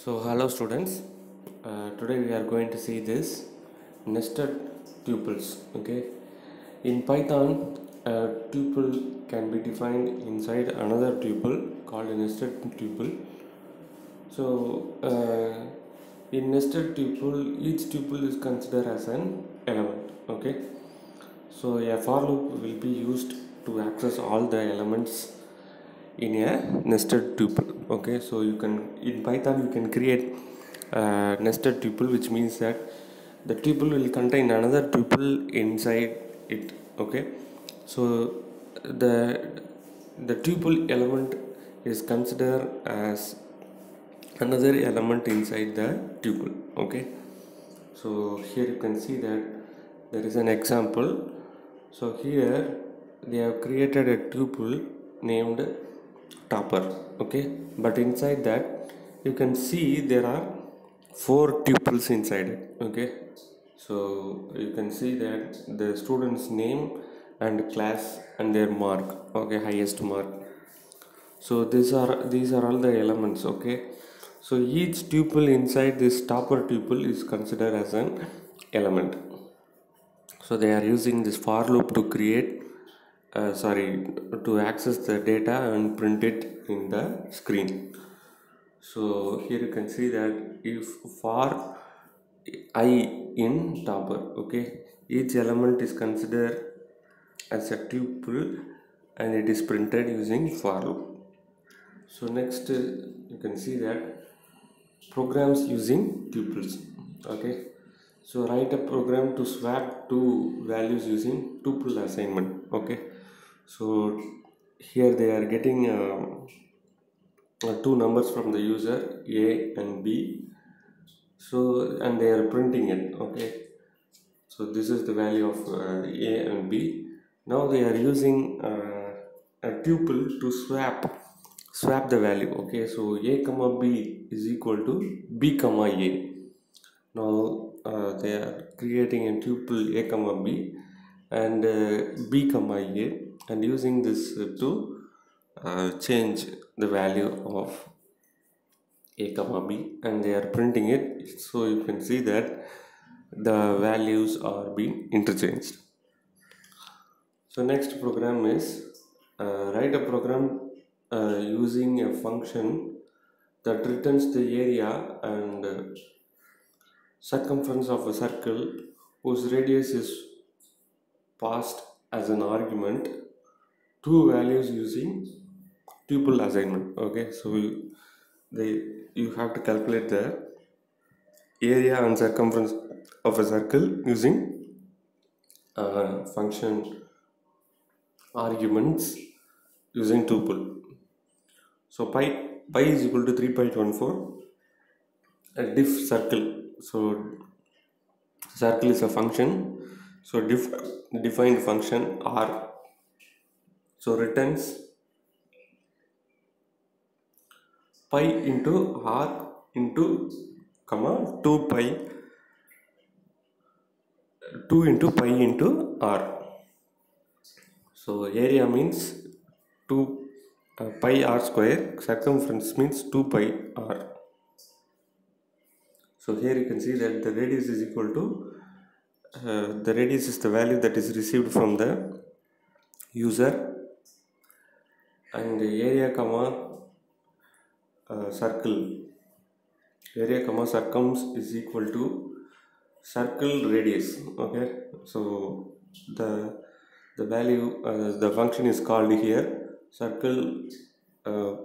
So hello students, today we are going to see this nested tuples. Okay, in Python, a tuple can be defined inside another tuple called a nested tuple. So in nested tuple, each tuple is considered as an element. Okay, so a for loop will be used to access all the elements in a nested tuple. Okay, so you can, in Python you can create a nested tuple, which means that the tuple will contain another tuple inside it. Okay, so the the tuple element is considered as another element inside the tuple. Okay, so here you can see that there is an example. So here they have created a tuple named topper. Okay, but inside that you can see there are four tuples inside it. Okay, so you can see that the student's name and class and their mark. Okay, highest mark. So these are all the elements. Okay, so each tuple inside this topper tuple is considered as an element. So they are using this for loop to create to access the data and print it in the screen. So here you can see that if for I in topper, okay, each element is considered as a tuple and it is printed using for loop. So next you can see that programs using tuples. Okay, so write a program to swap two values using tuple assignment. Okay, so here they are getting two numbers from the user A and B, so and they are printing it. Okay, so this is the value of A and B. Now they are using a tuple to swap the value. Okay, so A comma B is equal to B comma A. Now they are creating a tuple A comma B and B comma A, and using this to change the value of A comma B, and they are printing it. So you can see that the values are being interchanged. So next program is write a program using a function that returns the area and circumference of a circle whose radius is passed as an argument two values using tuple assignment. Okay, so you have to calculate the area and circumference of a circle using function arguments using tuple. So pi is equal to 3.14 a diff circle. So circle is a function, so defined function r, so returns pi into r into comma 2 into pi into r. So area means 2 pi r square, circumference means 2 pi r. So here you can see that the radius is equal to the radius is the value that is received from the user, and the area comma circle, area comma circums is equal to circle radius. Okay, so the value the function is called here circle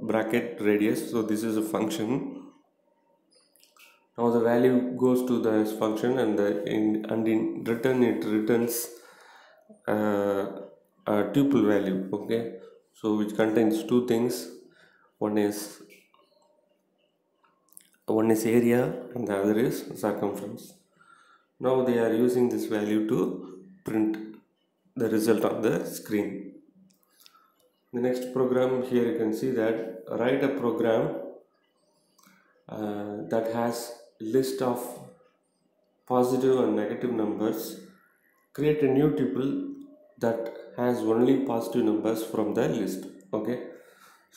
bracket radius. So this is a function. Now the value goes to this function, and in return it returns a tuple value. Okay, so which contains two things. One is area and the other is circumference. Now they are using this value to print the result on the screen. The next program, here you can see that write a program that has list of positive and negative numbers. Create a new tuple that has only positive numbers from the list. Okay,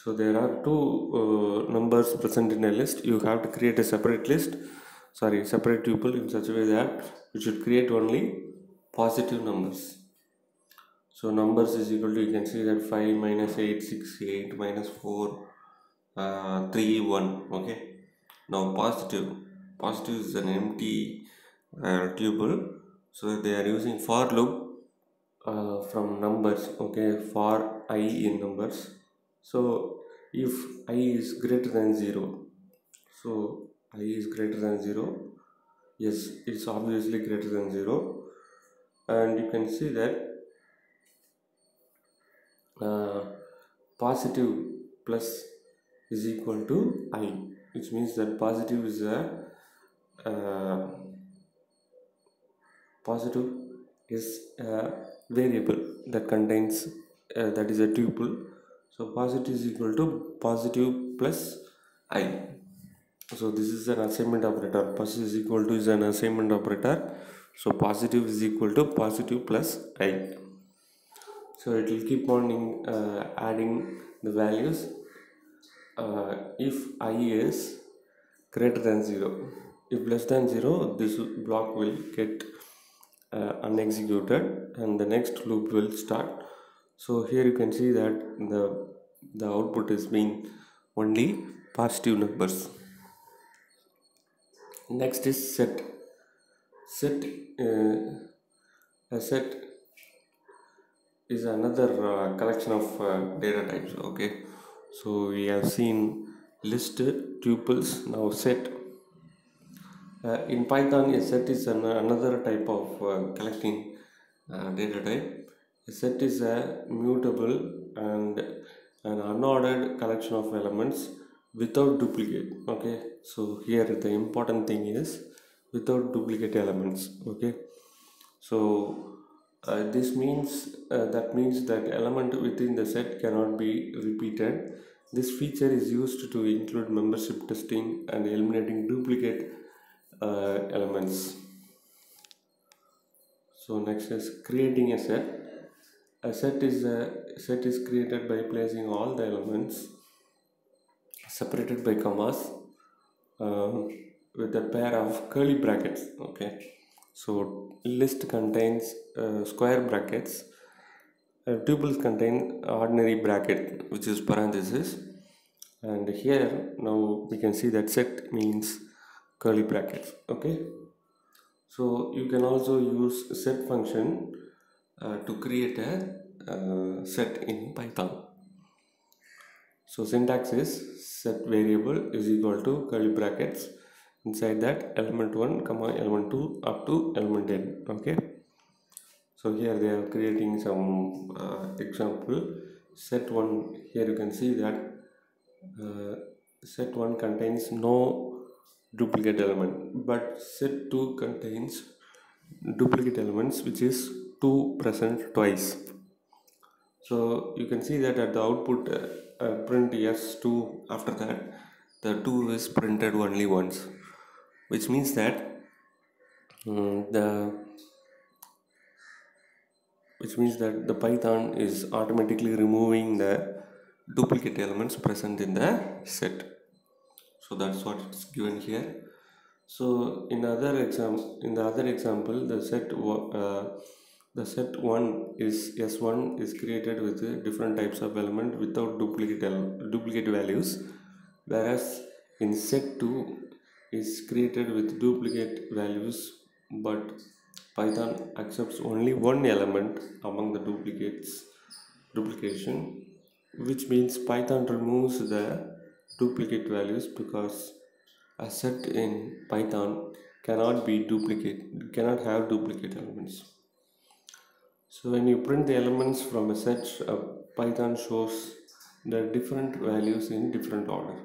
So there are two numbers present in a list. You have to create a separate list, separate tuple in such a way that you should create only positive numbers. So numbers is equal to, you can see that 5 minus 8, 6, 8 minus 4, 3, 1. Okay. Now positive is an empty tuple. So they are using for loop from numbers. Okay, for I in numbers. So if I is greater than 0, so I is greater than 0, yes, it's obviously greater than 0, and you can see that positive plus is equal to I, which means that positive is a positive is a variable that contains that is a tuple. So positive is equal to positive plus I. So this is an assignment operator. Positive is equal to is an assignment operator. So positive is equal to positive plus I. So it will keep on adding the values if I is greater than 0. If less than 0, this block will get unexecuted and the next loop will start. So here you can see that the output is being only positive numbers. Next is set. A set is another collection of data types. Okay, so we have seen list, tuples, now set. In Python, a set is another type of collecting data type. A set is a mutable and an unordered collection of elements without duplicate. Okay, so here the important thing is without duplicate elements. Okay, so this means that means that element within the set cannot be repeated. This feature is used to include membership testing and eliminating duplicate elements. So next is creating a set. A set is created by placing all the elements separated by commas with a pair of curly brackets. Okay, so list contains square brackets. Tuples contain ordinary bracket, which is parenthesis, and here now we can see that set means curly brackets. Okay, so you can also use set function to create a set in Python. So syntax is set variable is equal to curly brackets, inside that element 1 comma element 2 up to element n. Okay, so here they are creating some example. Set 1, here you can see that set 1 contains no duplicate element, but set 2 contains duplicate elements, which is 2 present twice. So you can see that at the output print yes2, after that the 2 is printed only once, which means that the Python is automatically removing the duplicate elements present in the set. So that's what is given here. So in the other example, the set 1 is S1 is created with different types of element without duplicate values, whereas in set 2 is created with duplicate values, but Python accepts only one element among the duplication, which means Python removes the duplicate values because a set in Python cannot have duplicate elements. So when you print the elements from a set, Python shows the different values in different order.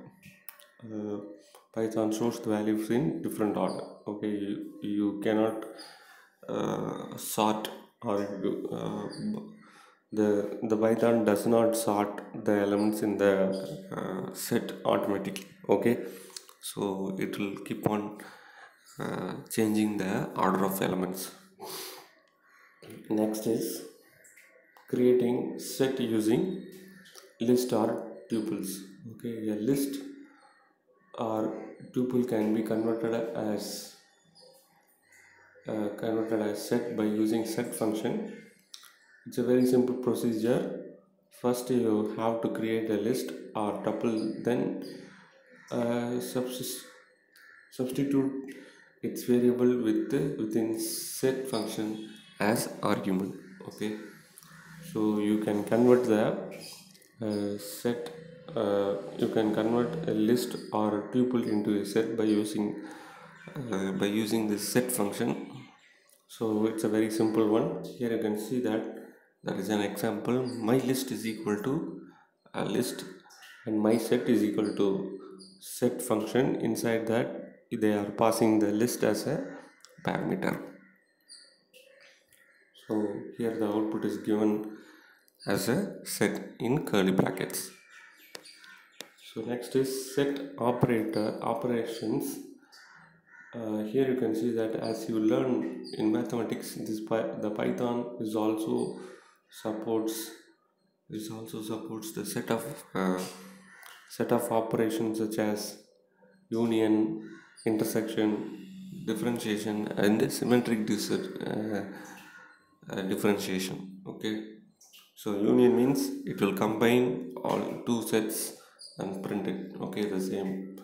Python shows the values in different order. Okay, you cannot sort, or the Python does not sort the elements in the set automatically. Okay, so it will keep on changing the order of elements. Next is creating set using list or tuples. Okay, a list or tuple can be converted as set by using set function. It's a very simple procedure. First you have to create a list or tuple, then substitute its variable within set function as argument. Okay, so you can convert the set you can convert a list or a tuple into a set by using this set function. So it's a very simple one. Here you can see that there is an example. My list is equal to a list and my set is equal to set function. Inside that they are passing the list as a parameter. So here the output is given as a set in curly brackets. So next is set operations. Here you can see that as you learn in mathematics, the Python supports supports the set of operations such as union, intersection, differentiation, and symmetric differentiation. Okay, so union means it will combine all two sets and print it. Okay, the same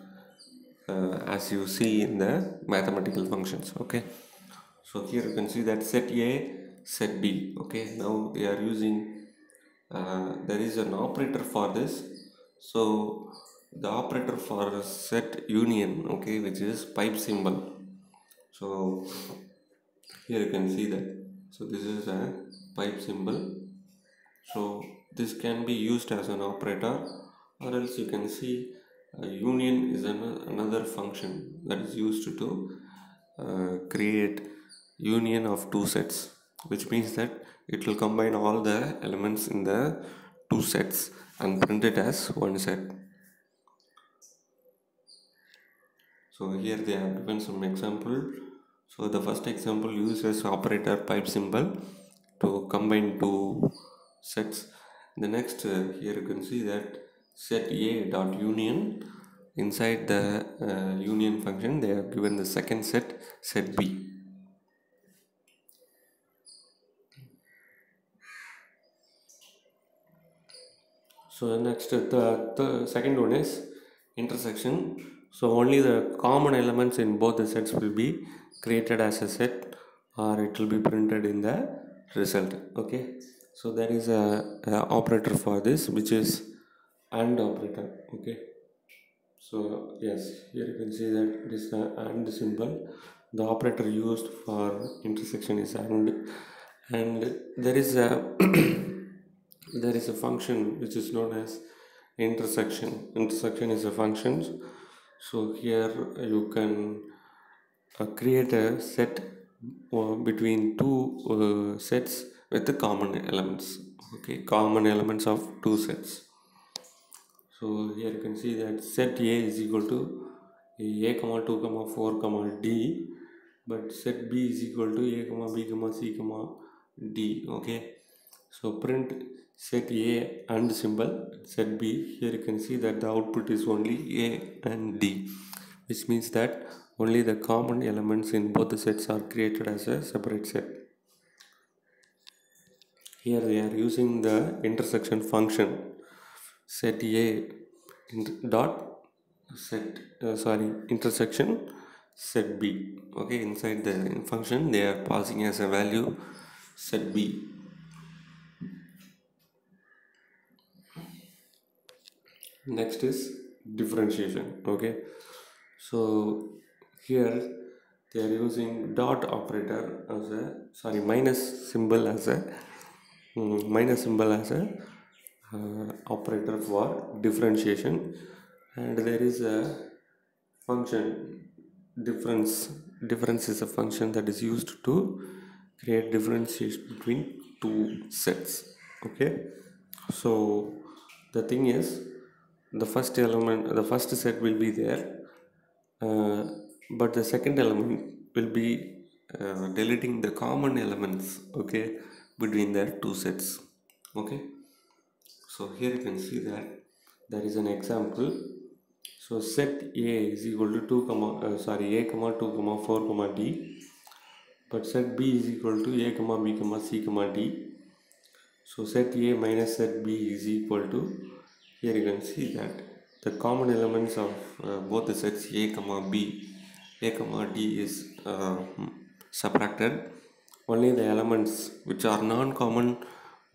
as you see in the mathematical functions. Okay, so here you can see that set A, set B. Okay, now they are using there is an operator for this. So the operator for set union, okay, which is pipe symbol. So here you can see that. So this is a pipe symbol. So this can be used as an operator, or else you can see union is another function that is used to create union of two sets, which means that it will combine all the elements in the two sets and print it as one set. So here they have given some example. So the first example uses operator pipe symbol to combine two sets. The next here you can see that set A dot union. Inside the union function they have given the second set B. So next the second one is intersection. So only the common elements in both the sets will be created as a set, or it will be printed in the result. Okay, so there is a operator for this, which is AND operator. Okay, so yes, here you can see that it is the AND symbol. The operator used for intersection is AND, and there is a there is a function which is known as intersection is a function. So here you can create a set between two sets with the common elements. Okay, common elements of two sets. So here you can see that set A is equal to a comma 2 comma 4 comma d, but set B is equal to a comma b comma c comma d. Okay, so print set A and symbol set B. Here you can see that the output is only A and D, which means that only the common elements in both the sets are created as a separate set. Here they are using the intersection function set A dot set intersection set B. Okay, inside the function they are passing as a value set B. Next is differentiation. Okay, so here they are using dot operator as a minus symbol as a operator for differentiation, and there is a function difference is a function that is used to create differentiation between two sets. Okay, so the thing is the first set will be there, but the second element will be deleting the common elements, okay, between the two sets. Okay, so here you can see that there is an example. So set A is equal to 2 comma a comma 2 comma 4 comma d, but set B is equal to a comma b comma c comma d. So set A minus set B is equal to, here you can see that the common elements of both the sets a comma b, a comma d is subtracted. Only the elements which are non-common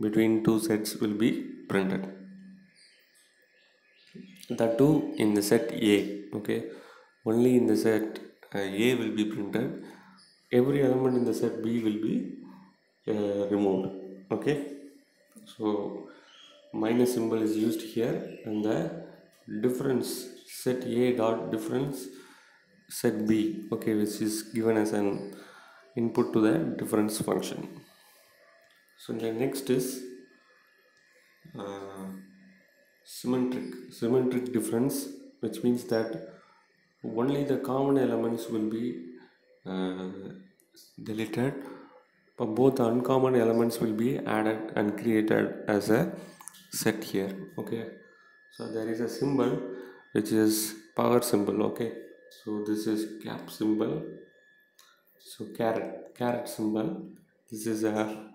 between two sets will be printed. The two in the set A, okay, only in the set A will be printed. Every element in the set B will be removed. Okay, so minus symbol is used here, and the difference set A dot difference set B, okay, which is given as an input to the difference function. So the next is symmetric difference, which means that only the common elements will be deleted, but both the uncommon elements will be added and created as a set here. Okay, so there is a symbol which is power symbol. Okay, so this is cap symbol, so caret symbol. This is a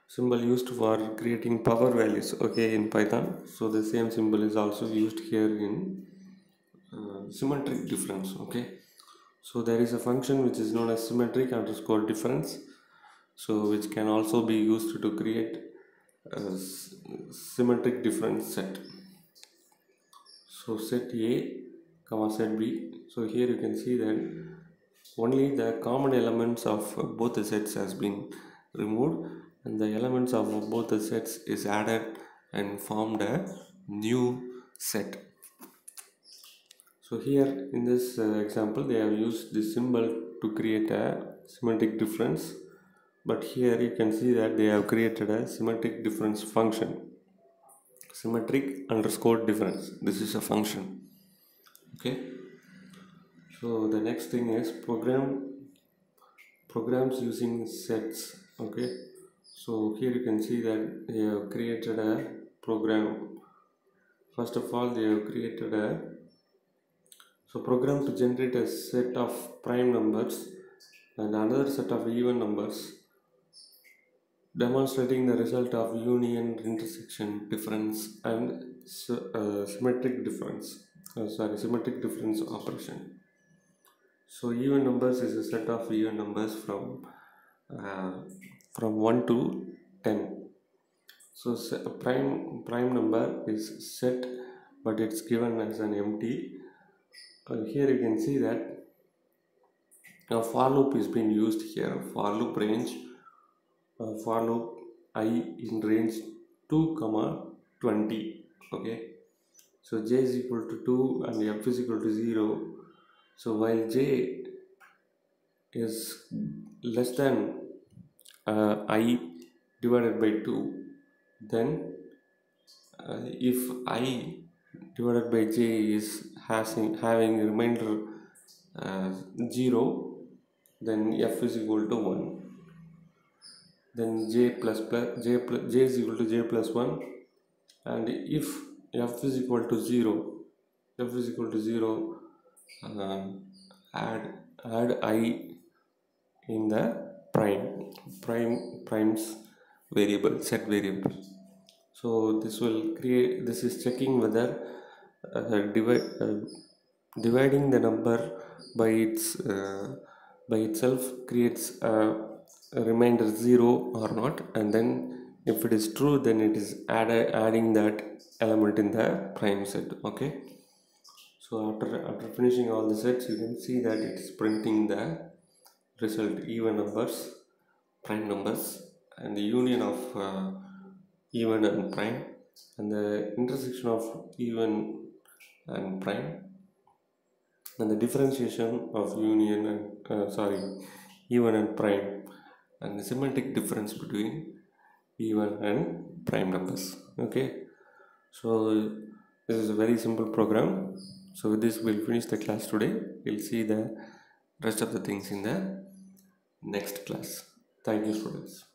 symbol used for creating power values, okay, in Python. So the same symbol is also used here in symmetric difference. Okay, so there is a function which is known as symmetric underscore difference, so which can also be used to create a symmetric difference set. So set A comma set B, so here you can see that only the common elements of both the sets has been removed, and the elements of both the sets is added and formed a new set. So here in this example they have used this symbol to create a symmetric difference, but here you can see that they have created a symmetric difference function, symmetric underscore difference. This is a function. Okay, so the next thing is programs using sets. Okay, so here you can see that they have created a program. First of all, they have created a program to generate a set of prime numbers and another set of even numbers, demonstrating the result of union, intersection, difference, and symmetric difference operation. So even numbers is a set of even numbers from 1 to 10. So a prime number is set, but it's given as an empty. Here you can see that a for loop is being used here. For loop range, for loop I in range 2 comma 20. Okay, so j is equal to 2 and f is equal to 0. So while j is less than I divided by 2, then if I divided by j is having remainder 0, then f is equal to 1. Then j is equal to j plus 1, and if f is equal to 0, add I in the primes variable, set variable. So this is checking whether dividing the number by itself creates a remainder 0 or not, and then if it is true, then it is adding that element in the prime set. Okay, so after finishing all the sets, you can see that it is printing the result: even numbers, prime numbers, and the union of even and prime, and the intersection of even and prime, and the differentiation of union and even and prime, and the symmetric difference between even and prime numbers. Okay, so this is a very simple program. So with this we'll finish the class today. We'll see the rest of the things in the next class. Thank you, students.